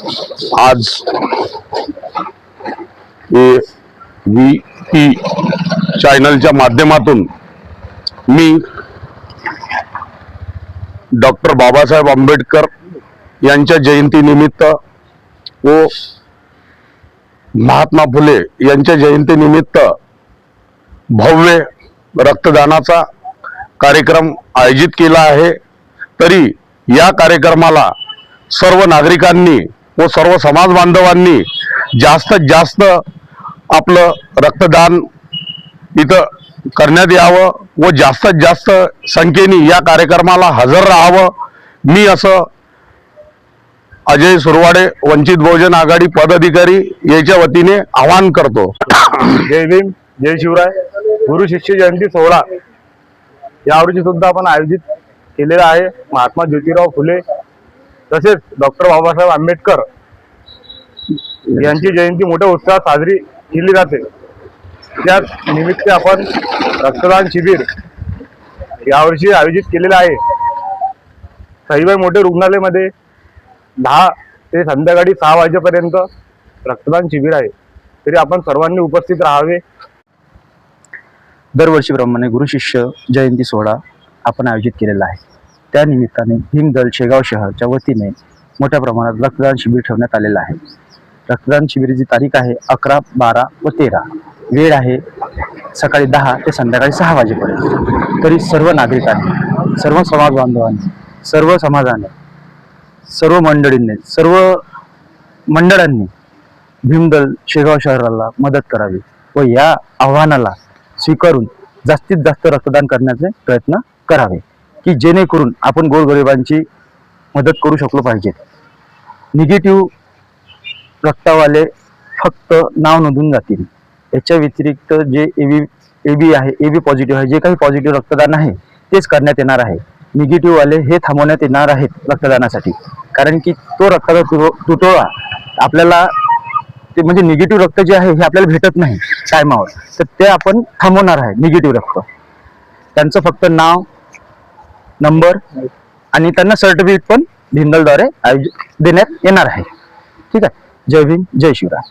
आज AVP चॅनलच्या माध्यमातून मी डॉक्टर बाबासाहेब आंबेडकर यांच्या जयंतीनिमित्त व महात्मा फुले यांच्या जयंतीनिमित्त भव्य रक्तदानाचा कार्यक्रम आयोजित केला आहे। तरी या कार्यक्रमाला सर्व नागरिकांनी व सर्व समाज बांधवांनी जास्तीत जास्त आपलं रक्तदान इथं करण्यात यावं व जास्तीत जास्त संख्येने या कार्यक्रमाला हजर राहावं, मी असं अजय सुरवाडे वंचित बहुजन आघाडी पदाधिकारी याच्या वतीने आवाहन करतो। जय भीम, जय शिवराय। गुरु शिष्य जयंती सोहळा यावर्षी सुद्धा आपण आयोजित केलेला आहे। महात्मा ज्योतिराव फुले तसेच डॉक्टर बाबासाहेब आंबेडकर यांची जयंती मोठ्या उत्साहात साजरी केली जाते। त्याच निमित्त आपण रक्तदान शिबिर यावर्षी आयोजित केलेलं आहे। साईबाई मोठे रुग्णालयामध्ये 10 ते संध्याकाळी 6 वाजेपर्यंत रक्तदान शिबिर आहे। तरी आपण सर्वांनी उपस्थित राहावे। दरवर्षीप्रमाणे गुरु शिष्य जयंती सोहळा आपण आयोजित केलेला आहे। त्या निमित्ताने भीमदल शेगाव शहरच्या वतीने मोठ्या प्रमाणात रक्तदान शिबिर ठेवण्यात आलेलं आहे। रक्तदान शिबिराची तारीख आहे 11, 12 व 13। वेळ आहे सकाळी 10 ते संध्याकाळी 6 वाजेपर्यंत। तरी सर्व नागरिकांनी, सर्व समाज बांधवांनी, सर्व समाजाने, सर्व मंडळींनी, सर्व मंडळांनी भीमदल शेगाव शहराला मदत करावी व या आव्हानाला स्वीकारून जास्तीत जास्त रक्तदान करण्याचे प्रयत्न करावे की जेणेकरून आपण गोरगरिबांची मदत करू शकलो पाहिजे। निगेटिव्ह रक्तावाले फक्त नाव नोंदून जातील। याच्या व्यतिरिक्त जे एबी आहे, एबी पॉझिटिव्ह आहे, जे काही पॉझिटिव्ह रक्तदान आहे तेच करण्यात येणार आहे। निगेटिव्ह वाले हे थांबवण्यात येणार आहेत रक्तदानासाठी, कारण की तो रक्ताचा तुटवडा आपल्याला ते म्हणजे निगेटिव्ह रक्त जे आहे हे आपल्याला भेटत नाही टायमावर, तर ते आपण थांबवणार आहे। निगेटिव्ह रक्त त्यांचं फक्त नाव, नंबर आणि त्यांना सर्टिफिकेट पण भीमदलद्वारे देण्यात येणार आहे। ठीक आहे। जय भीम, जय शिवराय।